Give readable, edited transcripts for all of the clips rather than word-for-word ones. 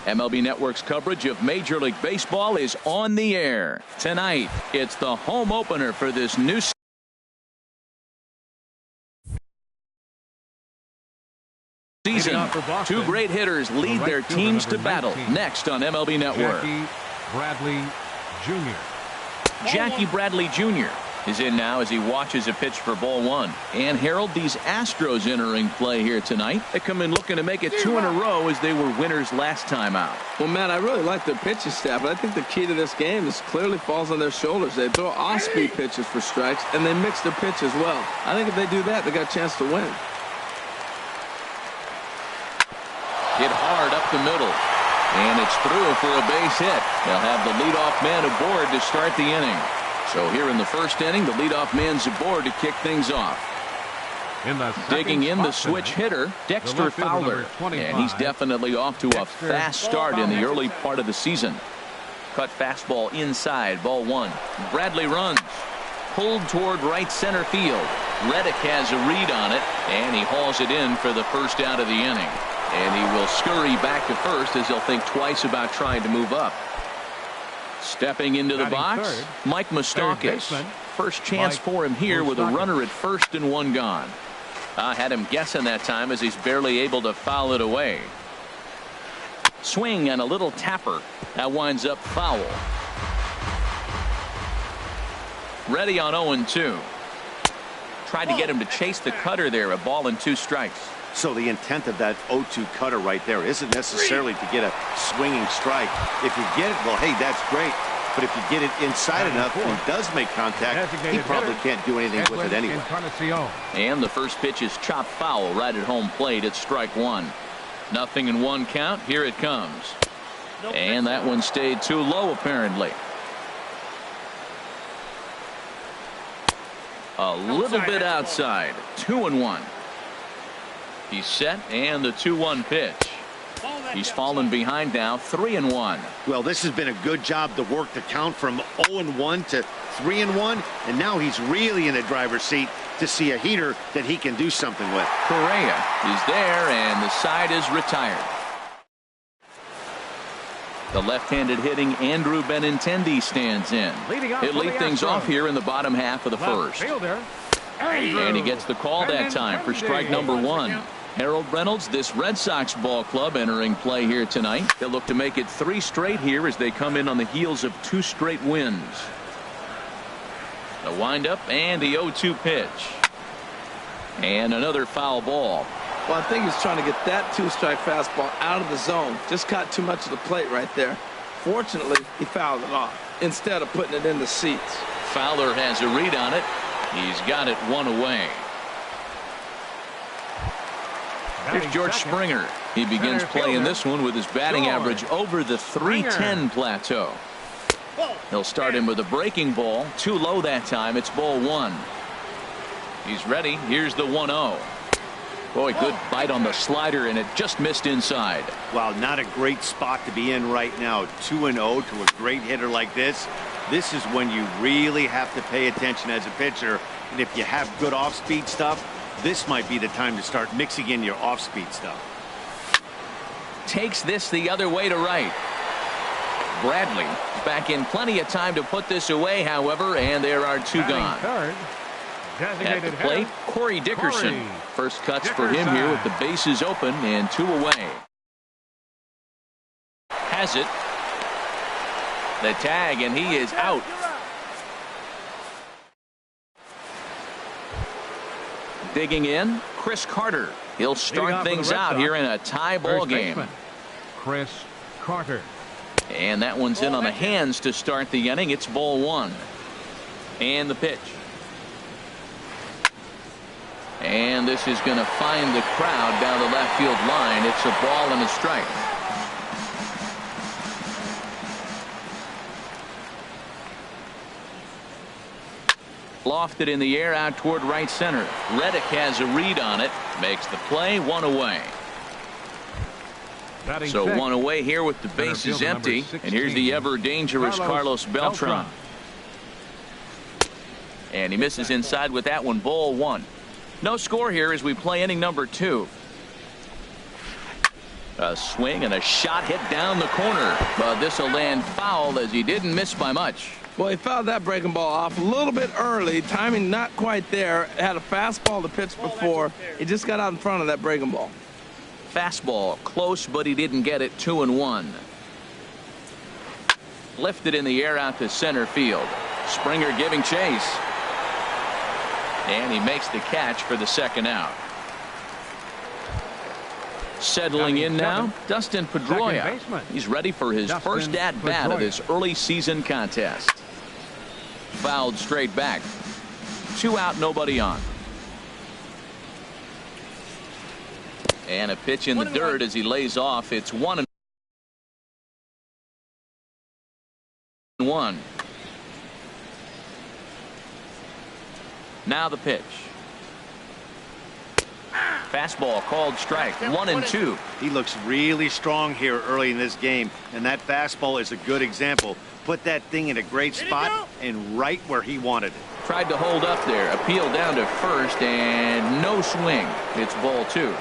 MLB Network's coverage of Major League Baseball is on the air. Tonight, it's the home opener for this new season. Two great hitters lead their teams to battle. Next on MLB Network. Jackie Bradley Jr. is in now as he watches a pitch for ball one. And Harold, these Astros entering play here tonight. They come in looking to make it 2 in a row as they were winners last time out. Well, Matt, I really like their pitching staff, but I think the key to this game is clearly falls on their shoulders. They throw off-speed pitches for strikes, and they mix their pitch as well. I think if they do that, they got a chance to win. Hit hard up the middle. And it's through for a base hit. They'll have the leadoff man aboard to start the inning. So here in the first inning, the leadoff man's aboard to kick things off. Digging in the switch hitter, Dexter Fowler. And he's definitely off to a fast start in the early part of the season. Cut fastball inside, ball one. Bradley runs. Pulled toward right center field. Reddick has a read on it, and he hauls it in for the first out of the inning. And he will scurry back to first as he'll think twice about trying to move up. Stepping into the box, Mike Moustakas. First chance for him here with a runner at first and one gone. I had him guessing that time as he's barely able to foul it away. Swing and a little tapper. That winds up foul. Ready on 0-2. Tried to get him to chase the cutter there. A ball and 2 strikes. So the intent of that 0-2 cutter right there isn't necessarily to get a swinging strike. If you get it, well, hey, that's great. But if you get it inside enough and does make contact, he probably can't do anything with it anyway. And the first pitch is chopped foul right at home plate. It's strike one. 0-1 count. Here it comes. And that one stayed too low apparently. A little bit outside. 2-1. He's set and the 2-1 pitch. He's fallen behind now 3-1. Well, this has been a good job to work the count from 0-1 to 3-1, and now he's really in the driver's seat to see a heater that he can do something with. Correa is there and the side is retired. The left-handed hitting Andrew Benintendi stands in. He'll lead things off here in the bottom half of the first. And he gets the call that time for strike number 1. Harold Reynolds, this Red Sox ball club entering play here tonight. They'll look to make it 3 straight here as they come in on the heels of 2 straight wins. The windup and the 0-2 pitch. And another foul ball. Well, I think he's trying to get that 2-strike fastball out of the zone. Just caught too much of the plate right there. Fortunately, he fouled it off instead of putting it in the seats. Fowler has a read on it. He's got it 1 away. Here's George Springer. He begins playing this one with his batting average over the .310 plateau. He'll start him with a breaking ball. Too low that time. It's ball 1. He's ready. Here's the 1-0. Boy, good bite on the slider, and it just missed inside. Wow, not a great spot to be in right now. 2-0 to a great hitter like this. This is when you really have to pay attention as a pitcher. And if you have good off-speed stuff, this might be the time to start mixing in your off-speed stuff. Takes this the other way to right. Bradley back in plenty of time to put this away, however, and there are 2 gone. At the plate, Corey Dickerson. First cuts for him here with the bases open and 2 away. Has it. The tag, and he is out. Digging in, Chris Carter. He'll start things out here in a tie ball game. Chris Carter. And that one's in on the hands to start the inning. It's ball 1. And the pitch. And this is going to find the crowd down the left field line. It's a ball and a strike. Lofted in the air out toward right center. Reddick has a read on it. Makes the play. 1 away. So 1 away here with the bases empty. And here's the ever dangerous Carlos Beltran. And he misses inside with that one. Ball 1. No score here as we play inning number 2. A swing and a shot hit down the corner, but this will land foul as he didn't miss by much. Well, he fouled that breaking ball off a little bit early. Timing not quite there. Had a fastball to pitch before. He just got out in front of that breaking ball. Fastball close, but he didn't get it. 2-1. Lifted in the air out to center field. Springer giving chase. And he makes the catch for the second out. Settling in now, Dustin Pedroia. He's ready for his first at-bat of this early season contest. Fouled straight back. 2 out, nobody on. And a pitch in the dirt as he lays off. It's 1-1. Now the pitch. Fastball called strike. 1-2. He looks really strong here early in this game, and that fastball is a good example. Put that thing in a great spot and right where he wanted it. Tried to hold up there. Appeal down to first and no swing. It's ball 2.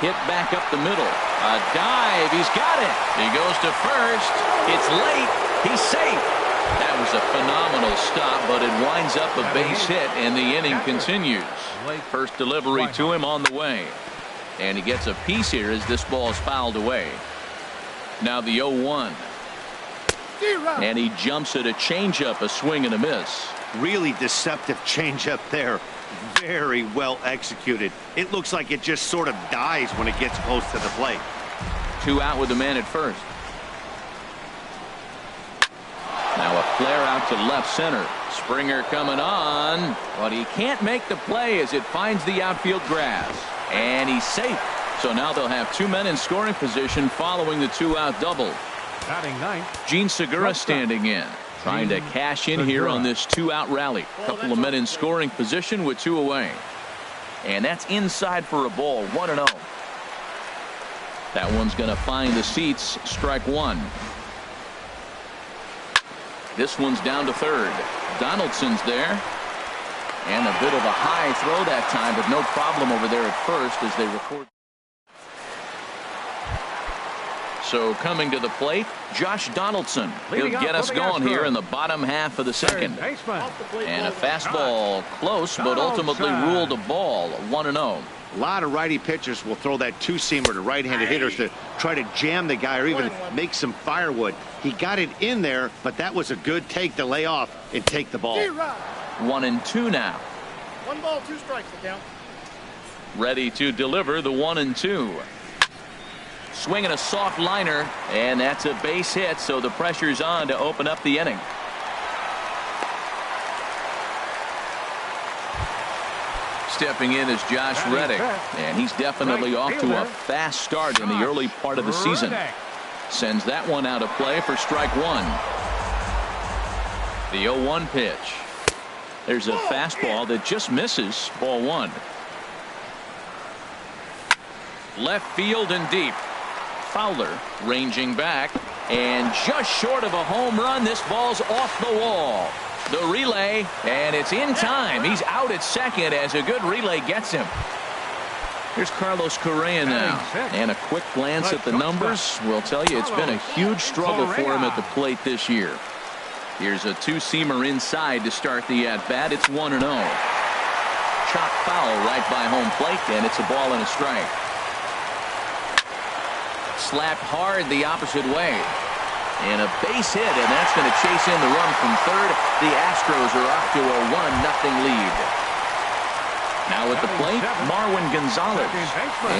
Hit back up the middle. A dive. He's got it. He goes to first. It's late. He's safe. That was a phenomenal stop, but it winds up a base hit, and the inning continues. First delivery to him on the way. And he gets a piece here as this ball is fouled away. Now the 0-1. And he jumps at a changeup, a swing and a miss. Really deceptive changeup there. Very well executed. It looks like it just sort of dies when it gets close to the plate. 2 out with the man at first. Now a flare out to left center. Springer coming on, but he can't make the play as it finds the outfield grass. And he's safe. So now they'll have 2 men in scoring position following the 2-out double. Batting ninth, Jean Segura standing in, trying to cash in here on this 2-out rally. Couple of men in scoring position with 2 away. And that's inside for a ball. 1-0. That one's going to find the seats. Strike 1. This one's down to third. Donaldson's there. And a bit of a high throw that time, but no problem over there at first as they record. So coming to the plate, Josh Donaldson. He'll get us going here in the bottom half of the second. And a fastball close, but ultimately ruled a ball. 1-0. A lot of righty pitchers will throw that two-seamer to right-handed hitters to try to jam the guy or even make some firewood. He got it in there, but that was a good take to lay off and take the ball. 1-2 now. 1 ball, 2 strikes to count. Ready to deliver the 1-2. Swinging a soft liner, and that's a base hit, so the pressure's on to open up the inning. Stepping in is Josh Reddick, and he's definitely off to a fast start in the early part of the season. Sends that one out of play for strike 1. The 0-1 pitch. There's a fastball that just misses. Ball 1. Left field and deep. Fowler ranging back, and just short of a home run. This ball's off the wall. The relay, and it's in time. He's out at second as a good relay gets him. Here's Carlos Correa now, and a quick glance at the numbers will tell you it's been a huge struggle for him at the plate this year. Here's a two-seamer inside to start the at-bat. It's 1-0. Chop foul right by home plate, and it's a ball and a strike. Slapped hard the opposite way. And a base hit, and that's going to chase in the run from third. The Astros are off to a 1-0 lead. Now at the plate, Marwin Gonzalez.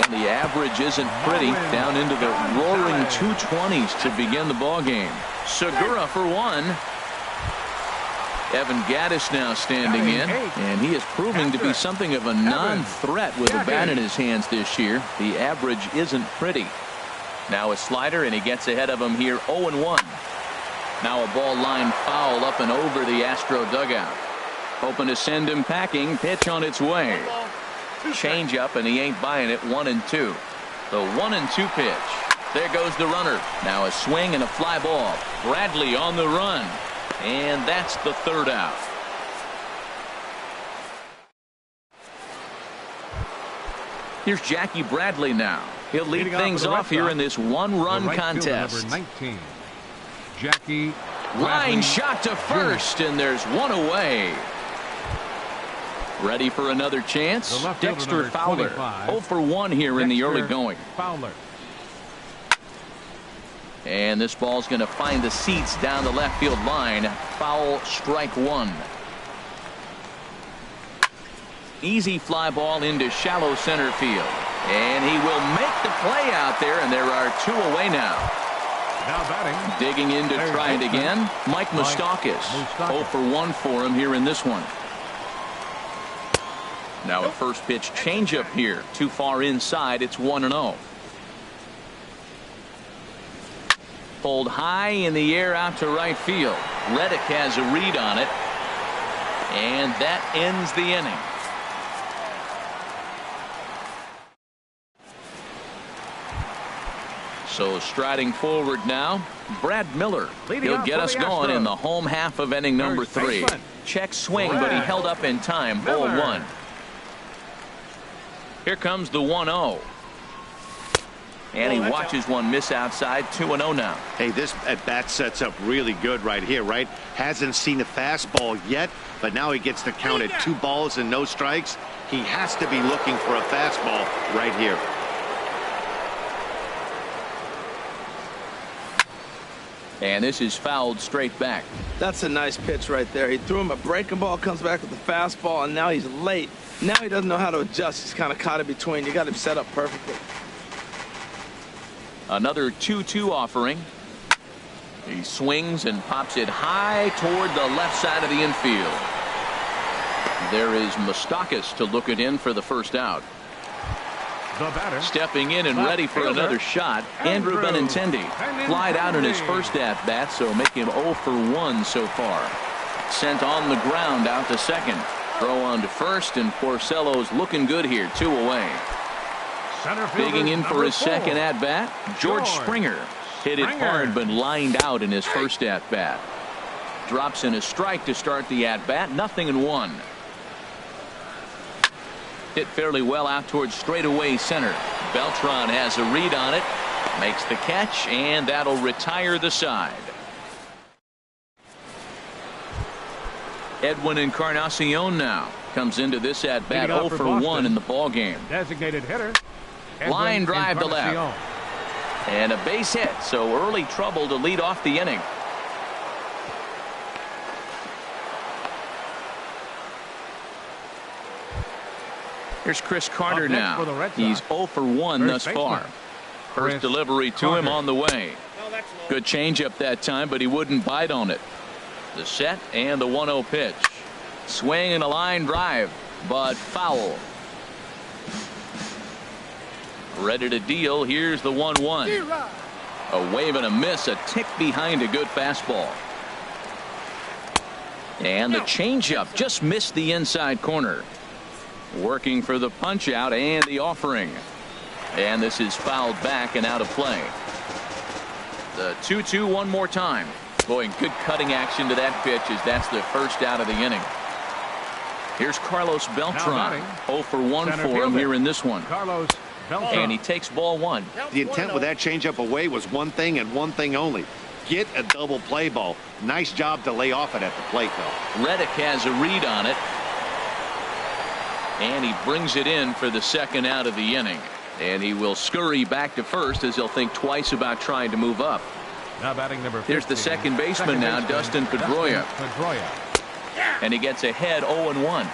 And the average isn't pretty, down into the roaring 220s to begin the ball game. Segura for 1. Evan Gattis now standing in, and he is proving to be something of a non-threat with a bat in his hands this year. The average isn't pretty. Now a slider, and he gets ahead of him here. 0-1. Now a ball line foul up and over the Astro dugout. Hoping to send him packing. Pitch on its way. Change up, and he ain't buying it. 1-2. The 1-2 pitch. There goes the runner. Now a swing and a fly ball. Bradley on the run. And that's the third out. Here's Jackie Bradley now. He'll lead Leading off things for the Red off here Sox, in this one-run the right fielder, contest. number 19, Jackie Line Bradley shot to first, and there's one away. Ready for another chance. The left fielder, Dexter number Fowler. 25, 0 for 1 here in the early Dexter going. Fowler. And this ball's going to find the seats down the left field line. Foul, strike one. Easy fly ball into shallow center field. And he will make the play out there, and there are two away now. Now batting. Digging in to There's try it baseman again. Mike Moustakas. 0 for 1 for him here in this one. Now a first pitch changeup here. Too far inside. It's 1-0. Pulled high in the air out to right field. Reddick has a read on it. And that ends the inning. So striding forward now, Brad Miller. Leading He'll off get for us the going Astros. in the home half of inning number First 3. baseman. Check swing, but he held up in time. Ball Miller. 1. Here comes the 1-0. And he watches one miss outside. 2-0 now. Hey, this at bat sets up really good right here, right? Hasn't seen a fastball yet, but now he gets to count at 2 balls and no strikes. He has to be looking for a fastball right here. And this is fouled straight back. That's a nice pitch right there. He threw him a breaking ball, comes back with a fastball, and now he's late. Now he doesn't know how to adjust. He's kind of caught in between. You got him set up perfectly. Another 2-2 offering. He swings and pops it high toward the left side of the infield. There is Moustakas to look it in for the first out. The batter. Stepping in and Left ready for fielder, another shot. Andrew Benintendi. Flied out in his first at bat, so make him 0 for 1 so far. Sent on the ground out to second. Throw on to first, and Porcello's looking good here. 2 away. Center fielder, Digging in for number his 4, second at bat. George Springer. Hit it Springer. hard, but lined out in his first at bat. Drops in a strike to start the at bat. 0-1. Hit fairly well out towards straightaway center. Beltran has a read on it. Makes the catch, and that'll retire the side. Edwin Encarnacion now comes into this at bat. Leading 0 off for for Boston. 1 in the ball game. Designated hitter. Line Edwin drive to left. Encarnacion. And a base hit, so early trouble to lead off the inning. Here's Chris Carter Up next now. for the Red Sox. He's 0 for 1 thus First far. baseman, First Chris delivery to him Carter. on the way. No, that's low. Good changeup that time, but he wouldn't bite on it. The set and the 1-0 pitch. Swing and a line drive, but foul. Ready to deal. Here's the 1-1. A wave and a miss, a tick behind a good fastball. And the changeup just missed the inside corner. Working for the punch out and the offering. And this is fouled back and out of play. The 2-2 one more time. Boy, good cutting action to that pitch as that's the first out of the inning. Here's Carlos Beltran. batting, 0 for 1 center for him fielder. here in this one. Carlos Beltran. And he takes ball 1. The intent with that changeup away was one thing and one thing only. Get a double play ball. Nice job to lay off it at the plate, though. Reddick has a read on it. And he brings it in for the second out of the inning. And he will scurry back to first as he'll think twice about trying to move up. Now batting number 15. Here's the second baseman now, Dustin Pedroia. And he gets ahead 0-1.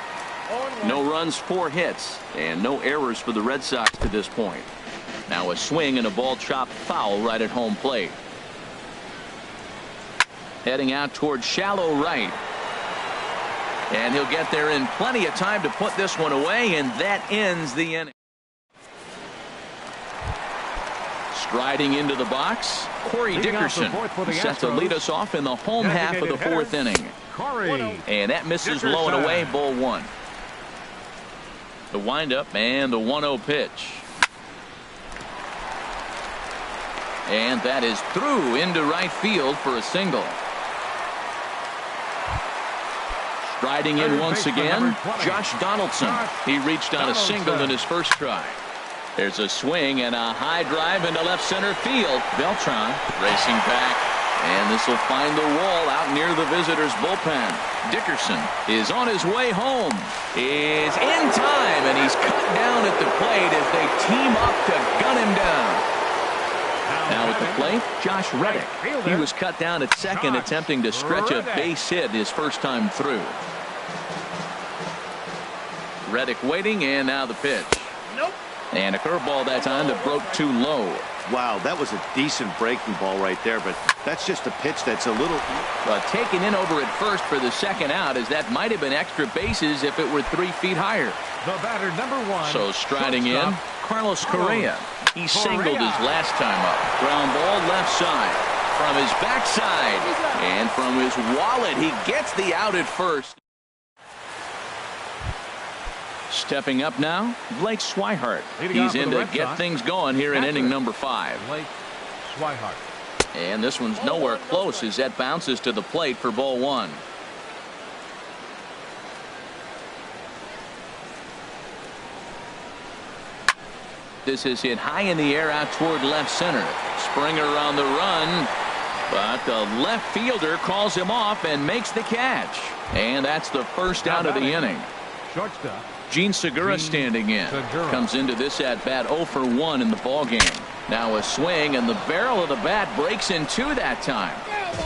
No runs, 4 hits, and no errors for the Red Sox to this point. Now a swing and a ball chopped foul right at home plate. Heading out towards shallow right. And he'll get there in plenty of time to put this one away, and that ends the inning. Striding into the box, Corey Leading off the Dickerson fourth for the set to Astros. lead us off in the home half of the Designated 4th hitter. inning. Corey. And that misses Dickerson. low and away, ball 1. The windup and the 1-0 pitch. And that is through into right field for a single. Striding in Third once baseman, again, number 20. Josh Donaldson. Josh He reached on a single Donaldson. in his first try. There's a swing and a high drive into left center field. Beltran racing back, and this will find the wall out near the visitors' bullpen. Dickerson is on his way home, is in time, and he's cut down at the plate as they team up to gun him down. Now at the plate, Josh Reddick. He was cut down at second, attempting to stretch a base hit his first time through. Reddick waiting, and now the pitch. Nope. And a curveball that time that broke too low. Wow, that was a decent breaking ball right there, but that's just a pitch that's a little... Taken in over at first for the second out, as that might have been extra bases if it were 3 feet higher. The batter, number 1. So striding in, Carlos Correa. He singled his last time up. Ground ball left side. From his backside. And from his wallet, he gets the out at first. Stepping up now, Blake Swihart. He's in to get things going here in inning number 5. Blake Swihart. And this one's nowhere close as that bounces to the plate for ball 1. This is hit high in the air out toward left center. Springer on the run, but the left fielder calls him off and makes the catch. And that's the first out of the inning. Shortstop. Gene Segura standing in. Comes into this at bat 0 for 1 in the ball game. Now a swing, and the barrel of the bat breaks in 2 that time.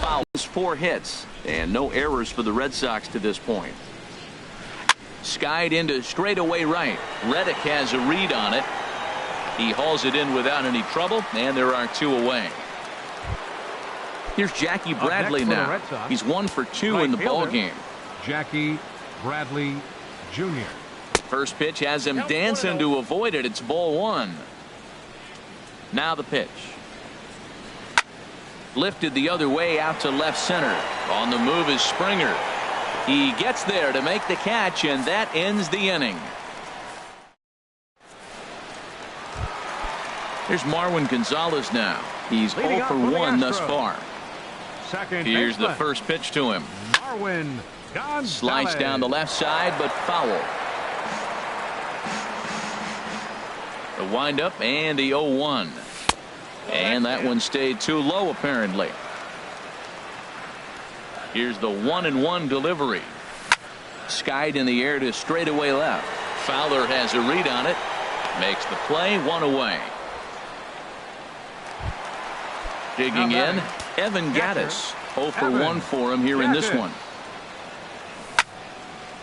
Fouls 4 hits and no errors for the Red Sox to this point. Skied into straightaway right. Reddick has a read on it. He hauls it in without any trouble, and there are 2 away. Here's Jackie Bradley now. He's 1 for 2 in the ball game. Jackie Bradley Jr. First pitch has him dancing to avoid it. It's ball 1. Now the pitch. Lifted the other way out to left center. On the move is Springer. He gets there to make the catch, and that ends the inning. Here's Marwin Gonzalez now. He's 0 for 1 thus far. Here's the first pitch to him. Marwin Gonzalez. Sliced down the left side, but foul. The windup and the 0-1. And that one stayed too low apparently. Here's the 1-1 delivery. Skied in the air to straightaway left. Fowler has a read on it. Makes the play, 1 away. Digging in, Evan Gattis. 0 for 1 for him here in this one.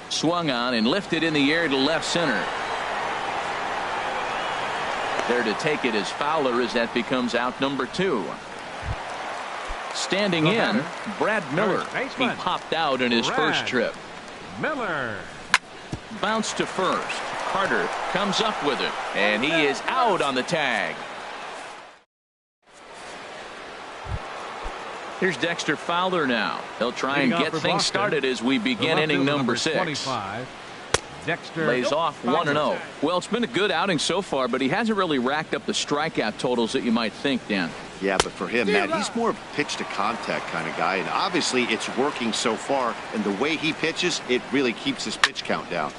Swung on and lifted in the air to left center. There to take it is Fowler as that becomes out number 2. Standing in, Brad Miller. He popped out in his first trip. Miller. Bounce to first. Carter comes up with it, and he is out on the tag. Here's Dexter Fowler now. He'll try and get things started as we begin inning number 6. Dexter lays off 1-0. Well, it's been a good outing so far, but he hasn't really racked up the strikeout totals that you might think, Dan. Yeah, but for him, Matt, he's more of a pitch to contact kind of guy, and obviously it's working so far, and the way he pitches, it really keeps his pitch count down.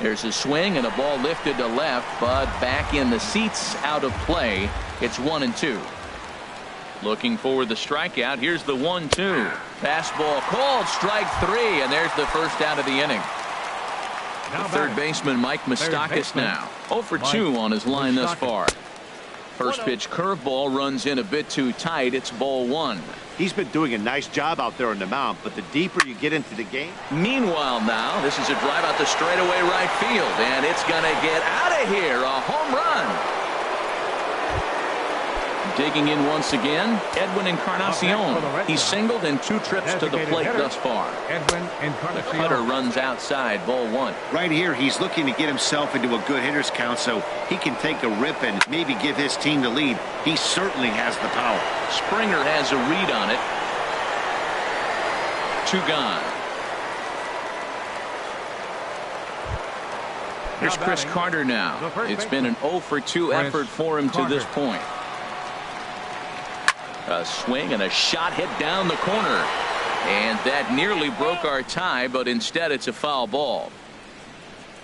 There's a swing and a ball lifted to left, but back in the seats, out of play. It's 1-2. Looking for the strikeout. Here's the 1-2. Fastball called, strike 3, and there's the first out of the inning. The third baseman Mike Moustakas now 0 for 2 on his line thus far. First pitch curveball runs in a bit too tight. It's ball 1. He's been doing a nice job out there on the mound, but the deeper you get into the game. Meanwhile now, this is a drive out the straightaway right field, and it's going to get out of here. A home run. Digging in once again, Edwin Encarnacion. He's singled in 2 trips to the plate thus far. The cutter runs outside, ball 1. Right here, he's looking to get himself into a good hitter's count so he can take a rip and maybe give his team the lead. He certainly has the power. Springer has a read on it. 2 gone. Here's Chris Carter now. It's been an 0 for 2 effort for him to this point. A swing and a shot hit down the corner, and that nearly broke our tie, but instead it's a foul ball.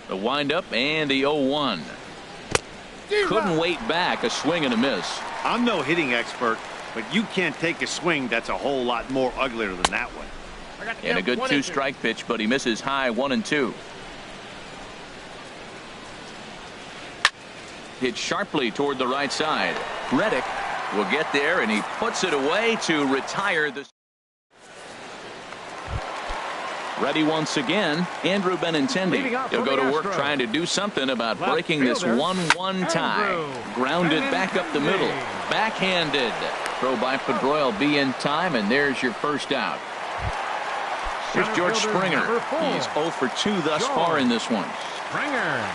The windup and the 0-1. couldn't wait back. A swing and a miss. I'm no hitting expert, but you can't take a swing that's a whole lot more uglier than that one. And a good 2-strike pitch, but he misses high 1-2. Hit sharply toward the right side. Reddick will get there, and he puts it away to retire the. Ready once again, Andrew Benintendi. He'll go to work trying to do something about breaking this 1-1 tie. Grounded back up the middle. Backhanded. Throw by Pedroia will be in time, and there's your first out. Here's George Springer. He's 0 for 2 thus far in this one. Springer.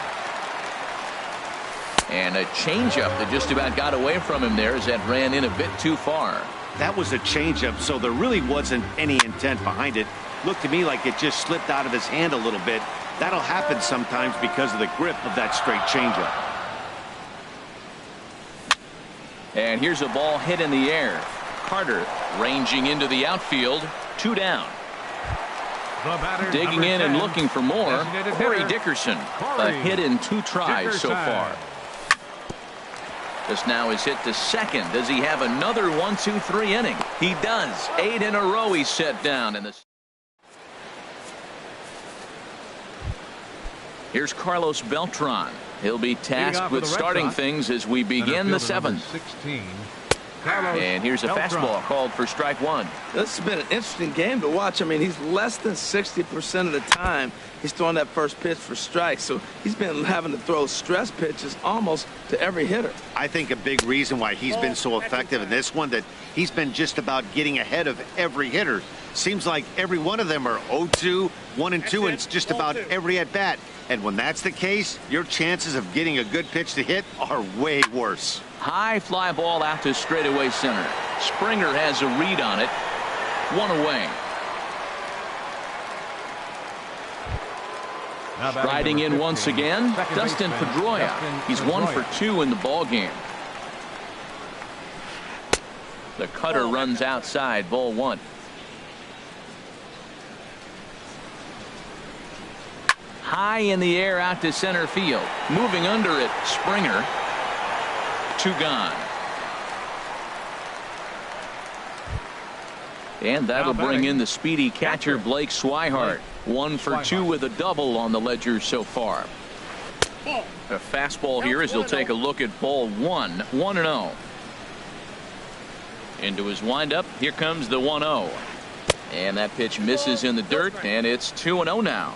And a changeup that just about got away from him there as that ran in a bit too far. That was a changeup, so there really wasn't any intent behind it. Looked to me like it just slipped out of his hand a little bit. That'll happen sometimes because of the grip of that straight changeup. And here's a ball hit in the air. Carter ranging into the outfield. 2 down. Digging in and looking for more. Corey Dickerson. A hit in 2 tries so far. This now is hit to second. Does he have another 1-2-3 inning? He does. 8 in a row he's set down in this. Here's Carlos Beltran. He'll be tasked with starting things as we begin the 7th. 16. And here's a fastball called for strike 1. This has been an interesting game to watch. I mean, he's less than 60% of the time he's throwing that first pitch for strikes. So he's been having to throw stress pitches almost to every hitter. I think a big reason why he's been so effective in this one that he's been just about getting ahead of every hitter. Seems like every one of them are 0-2, 1-2, and it's just about every at-bat. And when that's the case, your chances of getting a good pitch to hit are way worse. High fly ball out to straightaway center. Springer has a read on it. 1 away. Riding in once again, Dustin Pedroia. He's 1 for 2 in the ball game. The cutter runs outside, ball 1. High in the air out to center field. Moving under it, Springer. 2 gone. And that'll bring in the speedy catcher Blake Swihart. 1 for 2 with a double on the ledger so far. A fastball here as he'll take a look at ball 1. 1-0. Into his windup. Here comes the 1-0. And that pitch misses in the dirt, and it's 2-0 now.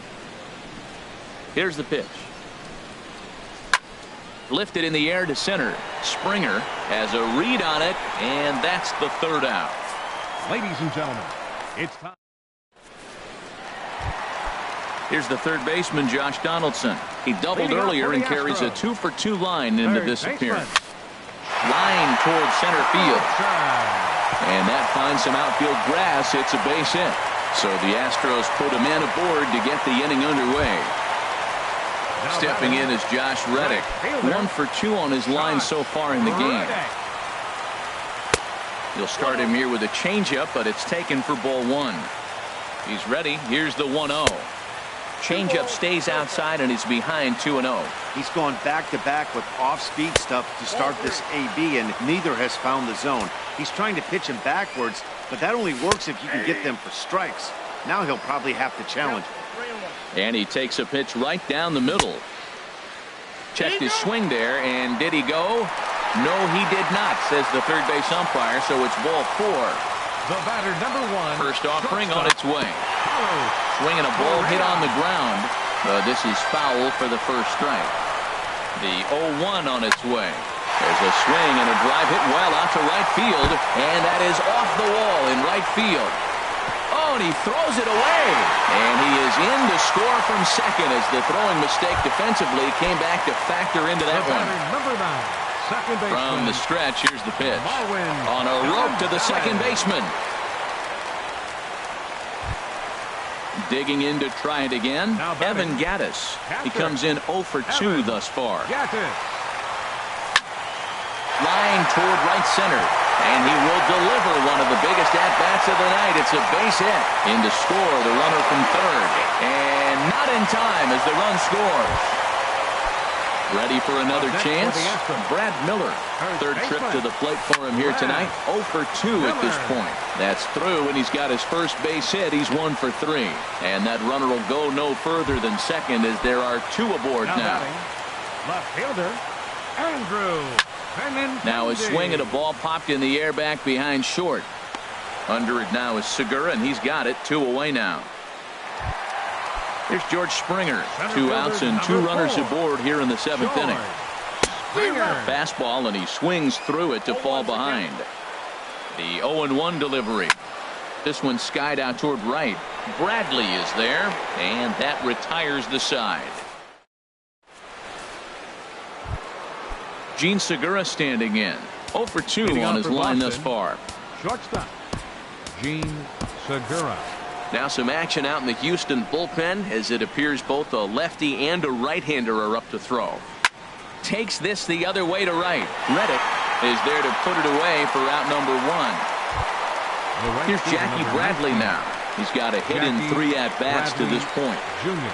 Here's the pitch. Lifted in the air to center. Springer has a read on it, and that's the 3rd out. Ladies and gentlemen, it's time. Here's the third baseman, Josh Donaldson. He doubled earlier and carries a 2 for 2 line into this appearance. Line towards center field. And that finds some outfield grass. It's a base hit. So the Astros put a man aboard to get the inning underway. Stepping in is Josh Reddick. 1 for 2 on his line so far in the game. You'll start him here with a changeup, but it's taken for ball 1. He's ready. Here's the 1-0. Changeup stays outside, and he's behind 2-0. He's gone back-to-back with off-speed stuff to start this AB, and neither has found the zone. He's trying to pitch him backwards, but that only works if you can get them for strikes. Now he'll probably have to challenge. And he takes a pitch right down the middle. Checked his swing there, and did he go? No, he did not, says the third base umpire, so it's ball 4. The batter, number 1. First offering on its way. Swinging a ball hit on the ground. This is foul for the first strike. The 0-1 on its way. There's a swing and a drive hit well out to right field, and that is off the wall in right field. Oh, and he throws it away. And he is in to score from second as the throwing mistake defensively came back to factor into that one. Number 9. Second baseman. From the stretch, here's the pitch. On a rope to the second baseman. Digging in to try it again. Evan Gattis. He comes in 0 for 2 thus far. Line toward right center. And he will deliver one of the biggest at-bats of the night. It's a base hit. In to score the runner from third. And not in time as the run scores. Ready for another chance. Brad Miller. Third trip to the plate for him here tonight. 0 for 2 at this point. That's through, and he's got his first base hit. He's 1 for 3. And that runner will go no further than second as there are 2 aboard now. Left fielder, Andrew Benintendi. Now a swing at a ball popped in the air back behind short. Under it now is Segura, and he's got it. 2 away now. Here's George Springer. 2 outs and 2 runners aboard here in the 7th inning. Fastball, and he swings through it to fall behind. The 0-1 delivery. This one skied out toward right. Bradley is there, and that retires the side. Gene Segura standing in. 0 for 2 on his line thus far. Shortstop, Gene Segura. Now some action out in the Houston bullpen as it appears both a lefty and a right-hander are up to throw. Takes this the other way to right. Reddick is there to put it away for out number 1. Here's Jackie Bradley now. He's got a hit in 3 at-bats to this point. Jr.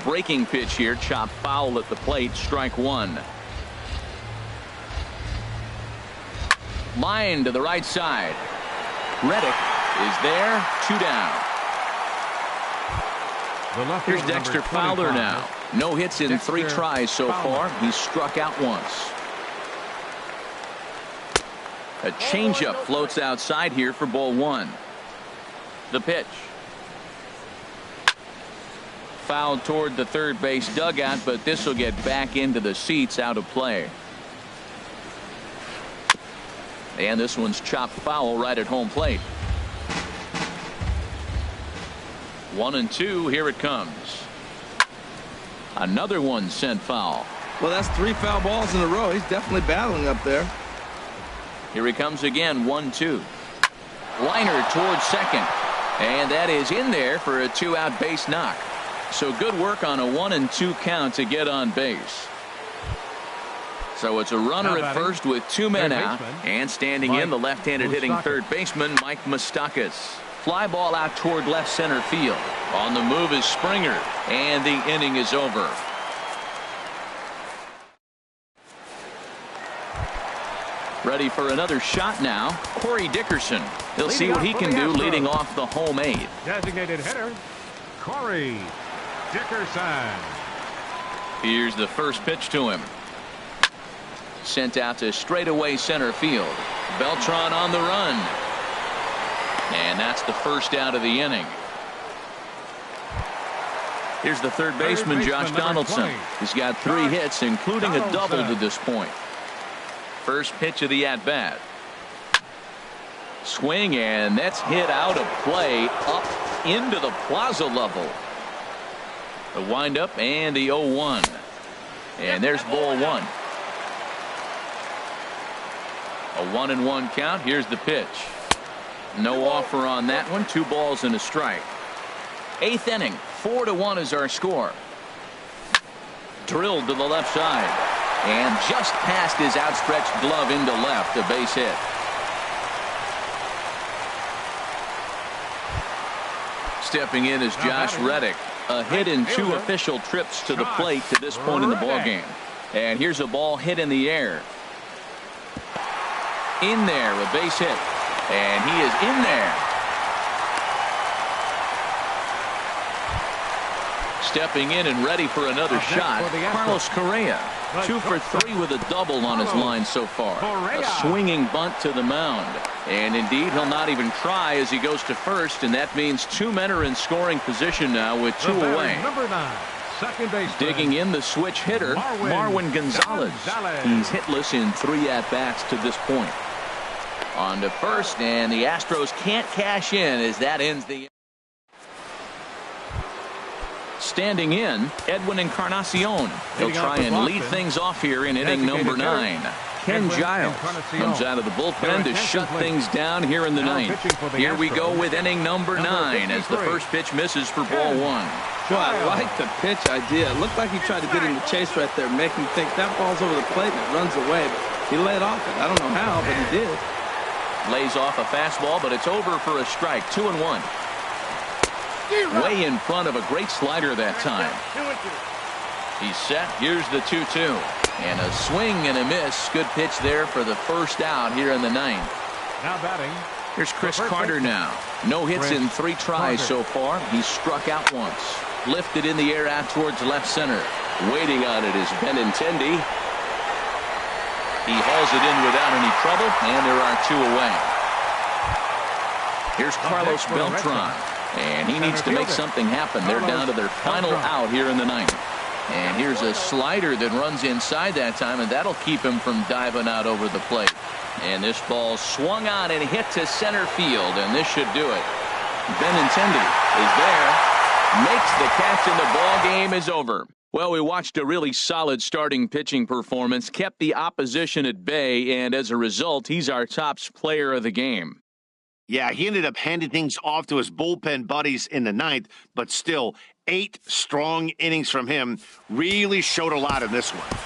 Breaking pitch here, chopped foul at the plate, strike 1. Line to the right side. Reddick is there, 2 down. Here's Dexter Fowler now. No hits in 3 tries so far. He's struck out once. A changeup floats outside here for ball 1. The pitch. Fouled toward the third base dugout, but this will get back into the seats, out of play. And this one's chopped foul right at home plate. 1-2. Here it comes. Another one sent foul. Well, that's 3 foul balls in a row. He's definitely battling up there. Here he comes again. 1-2. Liner towards second, and that is in there for a 2-out base knock. So good work on a 1-2 count to get on base. So it's a runner at first with 2 men out, and standing in the left-handed hitting third baseman Mike Moustakas. Fly ball out toward left center field. On the move is Springer, and the inning is over. Ready for another shot now. Corey Dickerson. He'll see what he can do leading off the home 8. Designated hitter, Corey Dickerson. Here's the first pitch to him. Sent out to straightaway center field. Beltran on the run. And that's the first out of the inning. Here's the third baseman, Josh Donaldson. He's got 3 hits, including a double to this point. First pitch of the at-bat. Swing, and that's hit out of play up into the plaza level. The windup and the 0-1. And there's ball 1. A 1-1 count. Here's the pitch. No offer on that one. 2 balls and a strike. 8th inning. 4-1 is our score. Drilled to the left side. And just past his outstretched glove into left. A base hit. Stepping in is Josh Reddick. A hit in 2 official trips to the plate to this point in the ballgame. And here's a ball hit in the air. In there, a base hit. And he is in there. Stepping in and ready for another shot, Carlos Correa. 2 for 3 with a double on his line so far. A swinging bunt to the mound. And indeed, he'll not even try as he goes to first, and that means 2 men are in scoring position now with 2 away. Number 9, second base. Digging in the switch hitter, Marwin Gonzalez. He's hitless in 3 at-bats to this point. On to first, and the Astros can't cash in as that ends the. Standing in, Edwin Encarnacion. He'll try and lead things off here in inning number 9. Ken Giles comes out of the bullpen to shut things down here in the 9th. Here we go with inning number 9 as the first pitch misses for ball 1. Well, I like the pitch idea. It looked like he tried to get him to chase right there, make him think that ball's over the plate and it runs away. But he laid off it. I don't know how, but he did. Lays off a fastball, but it's over for a strike. 2-1. Way in front of a great slider that time. He's set. Here's the 2-2. And a swing and a miss. Good pitch there for the first out here in the ninth. Now batting. Here's Chris Carter now. No hits in 3 tries so far. He's struck out once. Lifted in the air out towards left center. Waiting on it is Benintendi. He hauls it in without any trouble, and there are 2 away. Here's Carlos Beltran, and he needs to make something happen. They're down to their final out here in the ninth. And here's a slider that runs inside that time, and that'll keep him from diving out over the plate. And this ball swung on and hit to center field, and this should do it. Benintendi is there, makes the catch, and the ball game is over. Well, we watched a really solid starting pitching performance, kept the opposition at bay, and as a result, he's our top player of the game. Yeah, he ended up handing things off to his bullpen buddies in the ninth, but still, 8 strong innings from him really showed a lot in this one.